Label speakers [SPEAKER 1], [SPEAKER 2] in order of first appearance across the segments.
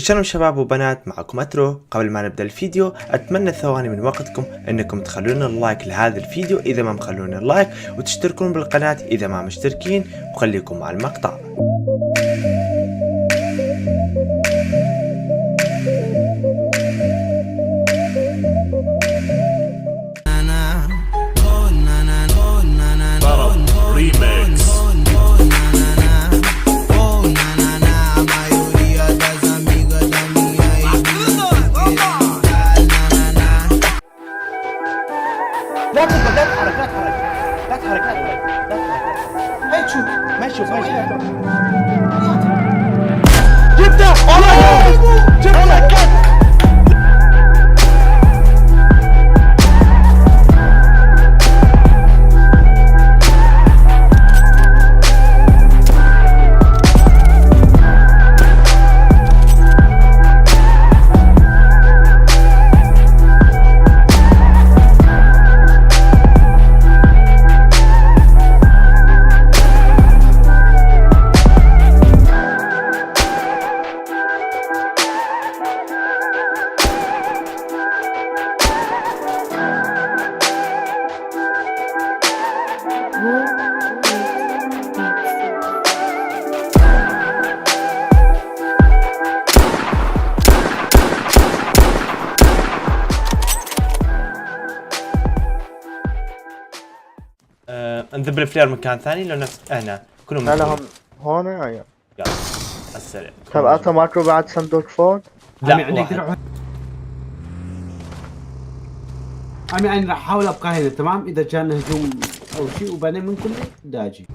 [SPEAKER 1] شلون شباب وبنات، معكم أترو. قبل ما نبدأ الفيديو أتمنى ثواني من وقتكم أنكم تخلون اللايك لهذا الفيديو إذا ما مخلون اللايك، وتشتركون بالقناة إذا ما مشتركين، وخليكم مع المقطع. لا تتحرك هاي تشوف ما يشوف جبته جبته. نذب الفلير مكان ثاني لو نفس هنا كلهم
[SPEAKER 2] لا هم هون يا
[SPEAKER 1] يلا السريع.
[SPEAKER 2] طب اعطى ماكو بعد صندوق فوق.
[SPEAKER 1] لا
[SPEAKER 3] عندك درع. أنا يعني راح احاول ابقى هنا تمام، اذا كان هجوم او شيء وبعدين من كله داجي.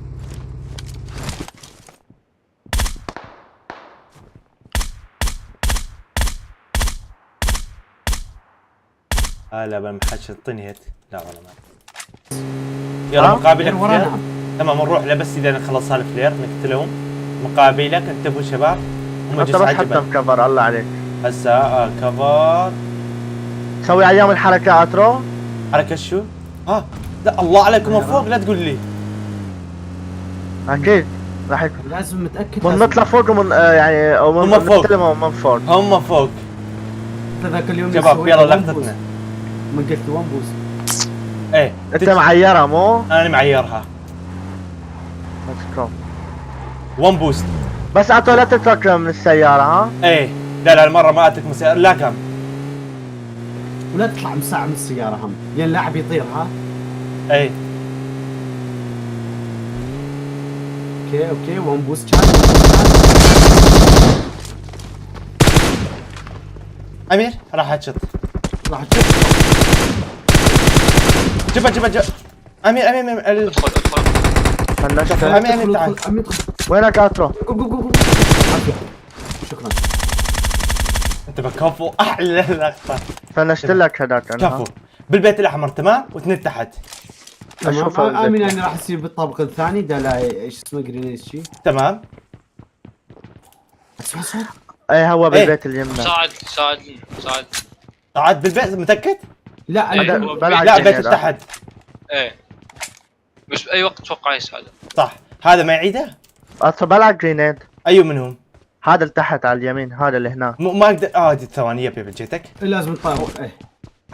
[SPEAKER 1] لا بالمحش الطنيت. لا والله ما يلا مقابلك فلير. تمام نروح له، بس اذا خلص هالفلير نقتلهم. مقابلك انتبهوا شباب، هم
[SPEAKER 2] انت
[SPEAKER 1] جزء
[SPEAKER 2] بس
[SPEAKER 1] عجبا
[SPEAKER 2] حتى مكفر الله عليك.
[SPEAKER 1] هسه كفر.
[SPEAKER 2] سوي ايام الحركة اترو.
[SPEAKER 1] حركة شو؟ لا الله عليكم من فوق، لا تقول لي.
[SPEAKER 2] اكيد راح يكون
[SPEAKER 3] لازم متاكد
[SPEAKER 2] من نطلع فوق ومن يعني او من
[SPEAKER 1] هم فوق.
[SPEAKER 2] نستلم من فوق.
[SPEAKER 1] هم فوق
[SPEAKER 3] ذاك اليوم
[SPEAKER 1] شباب. يلا لقطتنا.
[SPEAKER 3] من قلت وان بوست.
[SPEAKER 1] ايه
[SPEAKER 2] انت معيرة مو؟
[SPEAKER 1] انا معيرها
[SPEAKER 2] ليتس جو.
[SPEAKER 1] 1 بوست.
[SPEAKER 2] بس اترو لا تترك من السيارة ها؟
[SPEAKER 1] ايه لا المرة ما اترك مسير. لا كم
[SPEAKER 3] ولا تطلع مساعة من السيارة هم، لان اللاعب يطير ها.
[SPEAKER 1] ايه
[SPEAKER 3] اوكي وان بوست كان.
[SPEAKER 1] امير راح اتشط.
[SPEAKER 3] راح تشوف.
[SPEAKER 1] جبا امير
[SPEAKER 4] ادخل
[SPEAKER 2] فنشت.
[SPEAKER 1] امير تعال.
[SPEAKER 2] وينك اترو؟
[SPEAKER 3] جو. شكرا.
[SPEAKER 1] انت بكفو احلى لقطة.
[SPEAKER 2] فنشت لك هذاك انا.
[SPEAKER 1] كفو بالبيت الاحمر تمام، واثنين تحت.
[SPEAKER 2] اشوف
[SPEAKER 3] امين انا راح اصير بالطابق الثاني. ده لا ايش اسمه جرينيد شي.
[SPEAKER 1] تمام
[SPEAKER 3] اسمع صوت.
[SPEAKER 2] ايه هو بالبيت اليمنى.
[SPEAKER 4] ساعد
[SPEAKER 1] قعد بالبيت متأكد؟
[SPEAKER 3] لا
[SPEAKER 4] إيه،
[SPEAKER 3] انا
[SPEAKER 2] بلعب
[SPEAKER 1] لا
[SPEAKER 2] جرينيد.
[SPEAKER 1] بيت تحت.
[SPEAKER 4] ايه بس باي وقت توقع يساعد.
[SPEAKER 1] صح هذا ما يعيده؟
[SPEAKER 2] اترو بلعب جرينيد.
[SPEAKER 1] ايو منهم؟
[SPEAKER 2] هذا اللي تحت على اليمين، هذا اللي هناك.
[SPEAKER 1] ما اقدر. دي ثواني يب جيتك.
[SPEAKER 3] لازم نطابق. ايه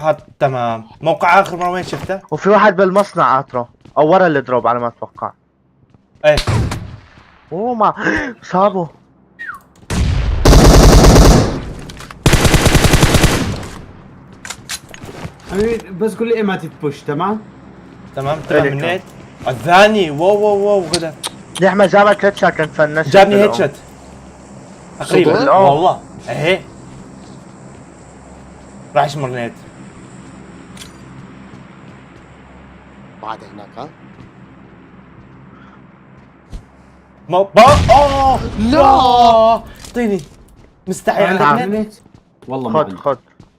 [SPEAKER 1] هذا تمام. موقع اخر مرة وين شفته؟
[SPEAKER 2] وفي واحد بالمصنع اترو او ورا الدروب على ما اتوقع.
[SPEAKER 1] ايه
[SPEAKER 2] اوه ما صابه.
[SPEAKER 3] امين بس قول لي ايه ما تتبوش تمام.
[SPEAKER 1] تمام
[SPEAKER 2] إيه
[SPEAKER 1] منيت. الثاني واو غدا
[SPEAKER 2] يا احمد جابك هيد شوت كنت فنشت.
[SPEAKER 1] جابني هيد شوت تقريبا
[SPEAKER 2] صدق؟
[SPEAKER 1] والله. ايه راح يشمر نيت.
[SPEAKER 5] بعد هناك ها.
[SPEAKER 1] لا اعطيني مستحي عندك نت.
[SPEAKER 3] والله ما عندي.
[SPEAKER 2] خذ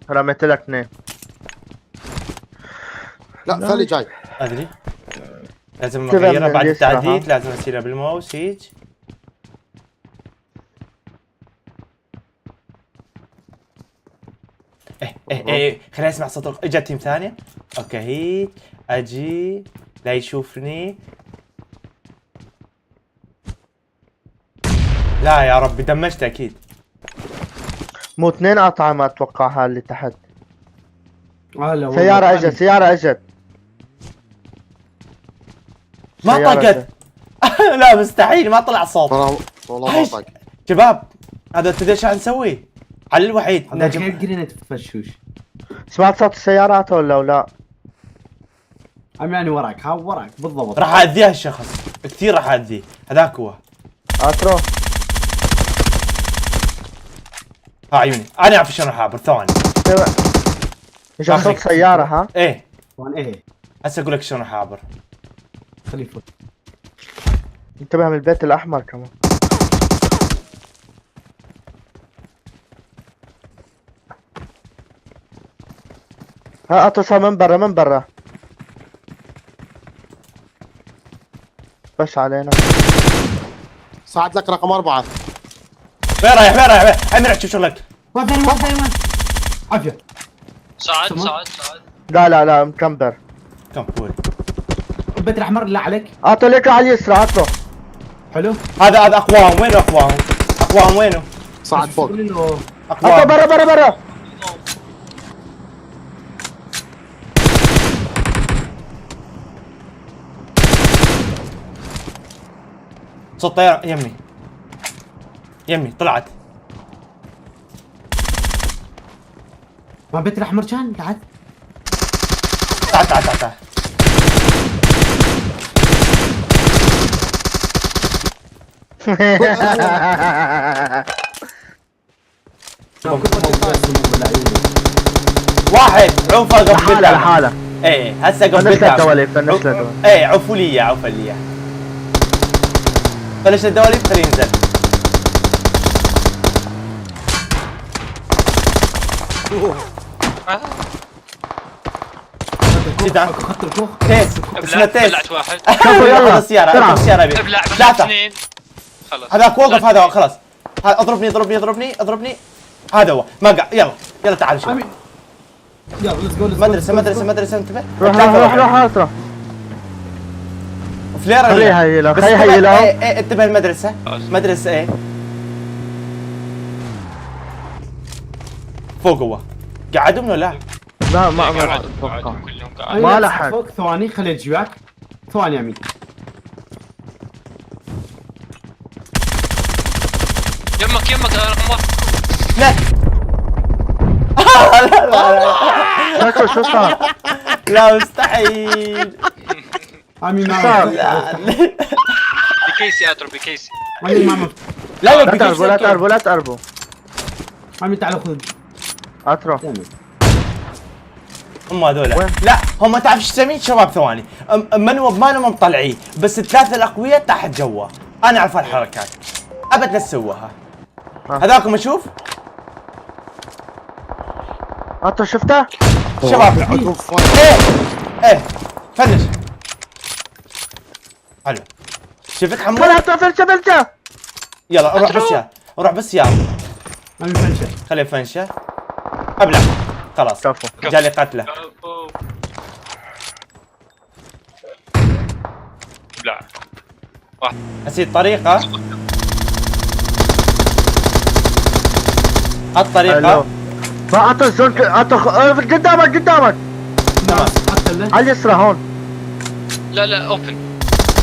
[SPEAKER 2] رميت لك اثنين.
[SPEAKER 5] لا ثاني جاي.
[SPEAKER 1] ادري لازم
[SPEAKER 2] كذا
[SPEAKER 1] اغيرها
[SPEAKER 2] من
[SPEAKER 1] بعد
[SPEAKER 2] اليسرى،
[SPEAKER 1] التعديل.
[SPEAKER 2] ها؟
[SPEAKER 1] لازم اسيرها بالماوس هيج. ايه خليني اسمع صوت. اجا تيم ثانيه. اوكي هيك اجي لا يشوفني. لا يا ربي دمجت اكيد.
[SPEAKER 2] مو 2 قطعة ما اتوقع هاي اللي تحت.
[SPEAKER 3] لا والله.
[SPEAKER 2] سيارة اجت سيارة اجت.
[SPEAKER 1] ما
[SPEAKER 2] سيارة
[SPEAKER 1] طقت.
[SPEAKER 2] اجت.
[SPEAKER 1] لا مستحيل ما طلع صوت.
[SPEAKER 5] والله ما
[SPEAKER 1] عايش.
[SPEAKER 5] طق.
[SPEAKER 1] شباب هذا تدري ايش نسوي؟ على الوحيد
[SPEAKER 3] هذا
[SPEAKER 1] نجم.
[SPEAKER 3] غير جرينت فشوش.
[SPEAKER 2] سمعت صوت السيارات ولا لا؟
[SPEAKER 3] يعني وراك ها وراك بالضبط.
[SPEAKER 1] راح اذيه الشخص كثير، راح اذيه هذاك هو.
[SPEAKER 2] اترو
[SPEAKER 1] ها عيوني انا اعرف شلون احابر ثواني.
[SPEAKER 2] اجا صوت سيارة ها؟
[SPEAKER 1] ايه
[SPEAKER 3] طبعا ايه
[SPEAKER 1] هسه اقول لك شلون احابر.
[SPEAKER 3] خليفه.
[SPEAKER 2] انتبه من البيت الاحمر كمان. ها اتصل من برا من برا. بس علينا.
[SPEAKER 5] صعد لك رقم 4.
[SPEAKER 1] فين رايح فين رايح؟ امير شوف شغلك.
[SPEAKER 3] واحد ثاني واحد ثاني وين؟ عافيه.
[SPEAKER 4] صعد
[SPEAKER 3] تمام.
[SPEAKER 4] صعد.
[SPEAKER 2] لا مكمبر.
[SPEAKER 1] كم قول.
[SPEAKER 3] البيت الاحمر لا عليك.
[SPEAKER 2] اعطوا لك على اليسرى اعطوا.
[SPEAKER 3] حلو.
[SPEAKER 1] هذا اقواهم وينه اقواهم؟ اقواهم وينه؟
[SPEAKER 5] صعد فوق.
[SPEAKER 3] قول له
[SPEAKER 2] اعطوا
[SPEAKER 1] اقواهم
[SPEAKER 2] برا.
[SPEAKER 1] صوت طيارة يمي طلعت.
[SPEAKER 3] ما البيت الاحمر كان قاعد.
[SPEAKER 1] تعال واحد عوفه قبل
[SPEAKER 2] لحالة لحالة.
[SPEAKER 1] ايه هسه قبل
[SPEAKER 2] فنش له الدواليب فنش له الدواليب.
[SPEAKER 1] ايه عفوا لي اياه عفوا لي اياه. فلش الدواليب خليه ينزل. كذا
[SPEAKER 3] خط الكوخ.
[SPEAKER 1] تيس اسمه تيس.
[SPEAKER 4] بلعت واحد.
[SPEAKER 2] كفو يلا
[SPEAKER 1] السيارة
[SPEAKER 2] بسرعة.
[SPEAKER 1] اضرب السيارة ابي
[SPEAKER 4] ابلع
[SPEAKER 1] ثلاثة.
[SPEAKER 4] اثنين. خلاص
[SPEAKER 1] هذاك وقف هذا خلاص. هذا اضربني هذا هو ما قاعد. يلا تعال شوف.
[SPEAKER 3] امين. يلا ليتس جو.
[SPEAKER 1] مدرسة انتبه.
[SPEAKER 2] روح اطرح.
[SPEAKER 1] فلير
[SPEAKER 2] خليه هيلو
[SPEAKER 1] بس
[SPEAKER 2] خليه
[SPEAKER 1] انتبه.
[SPEAKER 2] هيلو.
[SPEAKER 1] ايه انتبه المدرسة.
[SPEAKER 4] خلاص.
[SPEAKER 1] مدرسة ايه فوق هو قعدوا منه لا.
[SPEAKER 2] لا ما
[SPEAKER 4] قاعد
[SPEAKER 2] اتوقع.
[SPEAKER 4] كلهم قاعد.
[SPEAKER 2] ما لحق.
[SPEAKER 3] فوق ثواني خليه يجي وياك. ثواني يا امين.
[SPEAKER 4] يمك رقم واحد.
[SPEAKER 1] لا
[SPEAKER 2] شكله شو صار؟
[SPEAKER 1] لا مستحيل.
[SPEAKER 3] امين ما
[SPEAKER 2] صار.
[SPEAKER 4] بكيسي اترو بكيسي.
[SPEAKER 3] امين ما
[SPEAKER 1] لا
[SPEAKER 2] لا تقربوا.
[SPEAKER 3] امين تعال خذ.
[SPEAKER 2] اترو
[SPEAKER 1] هم هذول
[SPEAKER 2] وين؟
[SPEAKER 1] لا هم تعرف ايش تسمين شباب ثواني منو بمانو مطلعيه بس الثلاثه الاقوياء تحت جوا. انا اعرف الحركات ابد لا تسووها. هذاكم اشوف
[SPEAKER 2] اترو شفته؟
[SPEAKER 1] شباب ايه فنش. حلو شفت حمود.
[SPEAKER 2] اترو فلته.
[SPEAKER 1] يلا روح بس يا
[SPEAKER 3] امين فنشه.
[SPEAKER 1] خليه فنشه ابلع خلاص
[SPEAKER 2] كفو.
[SPEAKER 1] جالي قتله.
[SPEAKER 4] ابلع.
[SPEAKER 1] اسيد طريقه الطريقه
[SPEAKER 2] ما اترو زون اترو قدامك
[SPEAKER 1] تمام.
[SPEAKER 3] حتى له.
[SPEAKER 2] على اليسرى هون.
[SPEAKER 4] لا اوبن.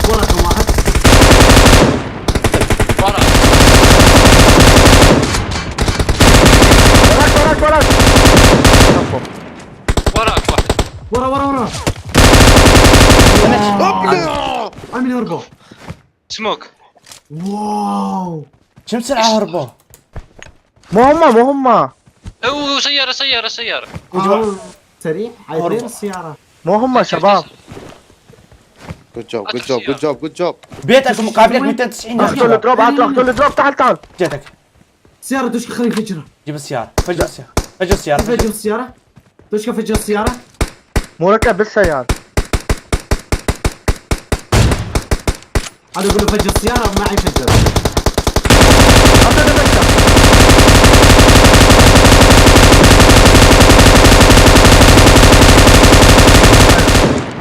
[SPEAKER 3] وراك واحد.
[SPEAKER 4] ورا.
[SPEAKER 2] وراك. كفو.
[SPEAKER 4] وراك واحد.
[SPEAKER 3] ورا. امين هربوا.
[SPEAKER 4] سموك.
[SPEAKER 3] واو.
[SPEAKER 1] كم سرعه هربوا؟
[SPEAKER 2] مو هما
[SPEAKER 4] اوه سيارة.
[SPEAKER 3] سريع
[SPEAKER 1] هربوا.
[SPEAKER 3] عايزين السيارة.
[SPEAKER 2] مو هما شباب.
[SPEAKER 5] good job.
[SPEAKER 1] بيتك مقابلك 290 يا
[SPEAKER 2] اخذوا
[SPEAKER 1] شباب.
[SPEAKER 2] الدروب اخذوا الدروب تعال.
[SPEAKER 1] جيتك
[SPEAKER 3] سيارة دوشك خلي نفجرها.
[SPEAKER 1] جيب السيارة فجر السيارة
[SPEAKER 3] فجر السيارة. دوشك فجر السيارة.
[SPEAKER 2] مو ركب بالسيارة.
[SPEAKER 3] هذا يقول له فجر السيارة ما يفجر.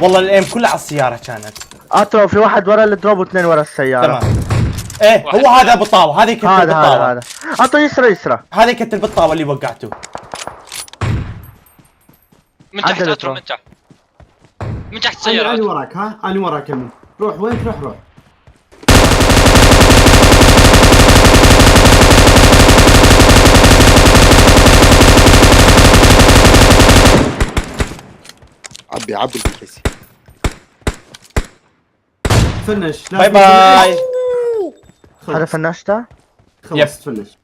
[SPEAKER 1] والله الايم كلها على السيارة كانت.
[SPEAKER 2] اترو في واحد ورا الدروب واثنين ورا السيارة.
[SPEAKER 1] تمام ايه
[SPEAKER 4] واحد
[SPEAKER 1] هو هذا ابو الطاوه، هذه كنت
[SPEAKER 2] هذا
[SPEAKER 1] بالطاوه،
[SPEAKER 2] هذا اعطوا يسرى يسرى.
[SPEAKER 1] هذه كنت بالطاوه اللي وقعته.
[SPEAKER 4] من تحت
[SPEAKER 2] عدل
[SPEAKER 4] اترو،
[SPEAKER 2] ترى.
[SPEAKER 4] من تحت، من تحت
[SPEAKER 3] انا
[SPEAKER 4] سيارة.
[SPEAKER 3] وراك، ها انا وراك يا من. روح وين تروح روح.
[SPEAKER 5] عبي عبي البيسي.
[SPEAKER 3] فنش
[SPEAKER 1] باي
[SPEAKER 3] لازم
[SPEAKER 1] باي.
[SPEAKER 3] خلص.
[SPEAKER 2] هذا فنشته.
[SPEAKER 3] خلص تفنش.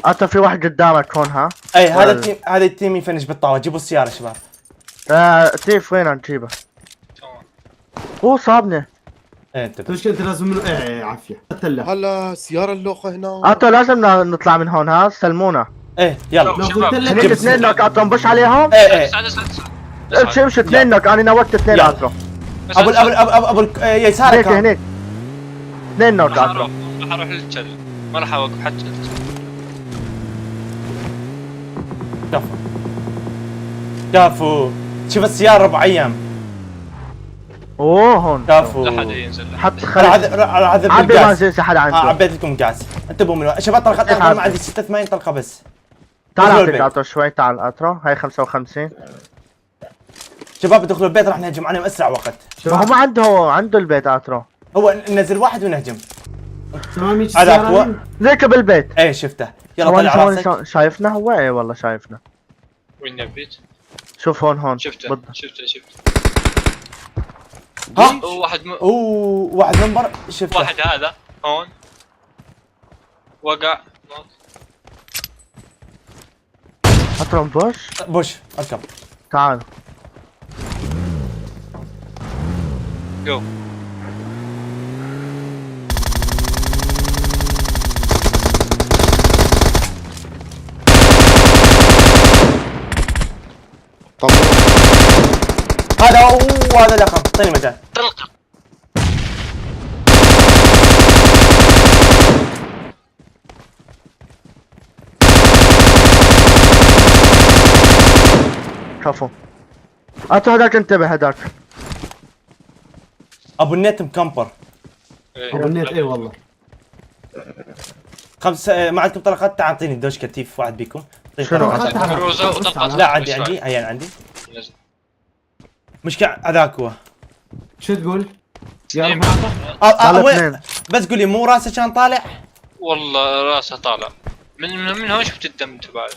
[SPEAKER 2] عطوا في واحد قدامك هون ها.
[SPEAKER 1] اي هذا
[SPEAKER 2] ولا-
[SPEAKER 1] التيم، هذا التيم يفنش بالطاوه. جيبوا السياره شباب.
[SPEAKER 2] تيف وين نجيبه؟
[SPEAKER 4] تمام.
[SPEAKER 2] هو صابني.
[SPEAKER 1] ايه انتبه.
[SPEAKER 3] مش انت لازم منه ايه عافيه قتله.
[SPEAKER 5] هلا سيارة اللوخة هنا.
[SPEAKER 2] عطوا لازم نطلع من هون ها، سلمونا.
[SPEAKER 1] ايه يلا.
[SPEAKER 3] لو
[SPEAKER 4] شباب.
[SPEAKER 3] قلت لك
[SPEAKER 2] هنيك اثنين نوك عطوا بش عليهم.
[SPEAKER 1] ايه ايه
[SPEAKER 4] اسعد اسعد
[SPEAKER 2] امشي امشي اثنين نوك، انا نوكت اثنين
[SPEAKER 1] يلا.
[SPEAKER 2] عطوا.
[SPEAKER 1] ابو ابو يسارك
[SPEAKER 2] هنيك هنيك. اثنين نوك
[SPEAKER 4] راح
[SPEAKER 2] عطوا.
[SPEAKER 4] اروح للتل، ما راح اوقف حتى التل.
[SPEAKER 1] كفو كفو. شوف السياره ابو عيام.
[SPEAKER 2] اوه هون.
[SPEAKER 1] كفو.
[SPEAKER 4] لا حد ينزل.
[SPEAKER 2] حط
[SPEAKER 1] راح
[SPEAKER 2] خلي
[SPEAKER 1] اعذب
[SPEAKER 2] عبي ما
[SPEAKER 1] بالجاز.
[SPEAKER 2] زي حدا عنده.
[SPEAKER 1] عبيت لكم جاز. انتبهوا من شباب. طلقه ما عندي 86 طلقه بس.
[SPEAKER 2] تعال
[SPEAKER 1] دخلوا
[SPEAKER 2] اعطيك
[SPEAKER 1] البيت.
[SPEAKER 2] عطوا شوي. تعال اترو هاي 55.
[SPEAKER 1] شباب ادخلوا البيت راح نهجم عليهم اسرع وقت.
[SPEAKER 2] ما هو ما عنده البيت اترو.
[SPEAKER 1] هو ننزل واحد ونهجم.
[SPEAKER 3] تمام يجي
[SPEAKER 1] هذا
[SPEAKER 3] السيارة
[SPEAKER 1] أقوى.
[SPEAKER 3] مين؟
[SPEAKER 2] ذيك بالبيت.
[SPEAKER 1] ايه شفته. يلا
[SPEAKER 2] ثواني
[SPEAKER 1] طلع
[SPEAKER 2] ثواني
[SPEAKER 1] راسك.
[SPEAKER 2] شايفنا هو؟ ايه والله شايفنا.
[SPEAKER 4] وين البيت؟
[SPEAKER 2] شوف هون
[SPEAKER 4] شفته
[SPEAKER 2] بالضبط.
[SPEAKER 4] شفته.
[SPEAKER 1] ها
[SPEAKER 4] واحد
[SPEAKER 1] اوه واحد منبر شفته.
[SPEAKER 4] واحد هذا هون وقع.
[SPEAKER 2] اترو بوش.
[SPEAKER 1] بوش اركب.
[SPEAKER 2] تعال.
[SPEAKER 4] جو.
[SPEAKER 5] طب
[SPEAKER 1] هذا اوه هذا الاخر. اعطيني مجال.
[SPEAKER 4] طلقة.
[SPEAKER 2] شوفوا اترو هذاك انتبه هذاك.
[SPEAKER 1] ابو النت مكمبر.
[SPEAKER 3] ابو النت ايه والله.
[SPEAKER 1] ما عندكم طلقات؟ تعال اعطيني دوش كتيف واحد بيكم. اعطيني
[SPEAKER 2] شنو؟
[SPEAKER 1] طلقات.
[SPEAKER 4] روزة وطلقات.
[SPEAKER 1] لا عندي عيان عندي. مشكلة هذاك هو.
[SPEAKER 3] شو تقول؟ يا
[SPEAKER 4] إيه.
[SPEAKER 3] رب معطى.
[SPEAKER 2] طلع
[SPEAKER 1] وين؟
[SPEAKER 2] اثنين.
[SPEAKER 1] بس قولي مو راسه كان طالع.
[SPEAKER 4] والله راسه طالع من هون. شفت الدم تبعه.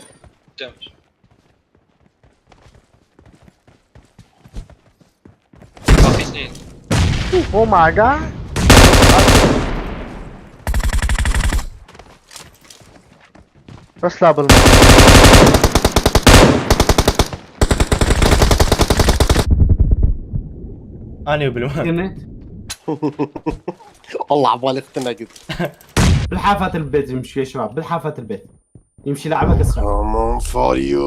[SPEAKER 4] الدم. في اثنين.
[SPEAKER 2] او ماي جاد. بس لا بالماء.
[SPEAKER 1] اني وبالماء.
[SPEAKER 3] النت
[SPEAKER 5] والله عبالي اختنقت.
[SPEAKER 3] بالحافات البيت يمشي يا شباب، بالحافات البيت يمشي لعبك اسرع.
[SPEAKER 5] Come on for you.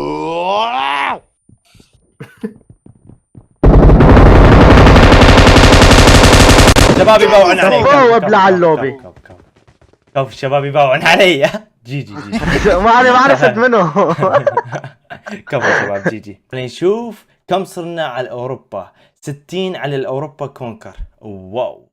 [SPEAKER 1] شباب يباوعون علي.
[SPEAKER 2] كفو ابلع اللوبي.
[SPEAKER 1] كفو الشباب يباوعون علي. جي جي جي.
[SPEAKER 2] ما عرفت منه.
[SPEAKER 1] كفو شباب جي جي. نشوف كم صرنا على اوروبا. 60 على الاوروبا كونكر. واو.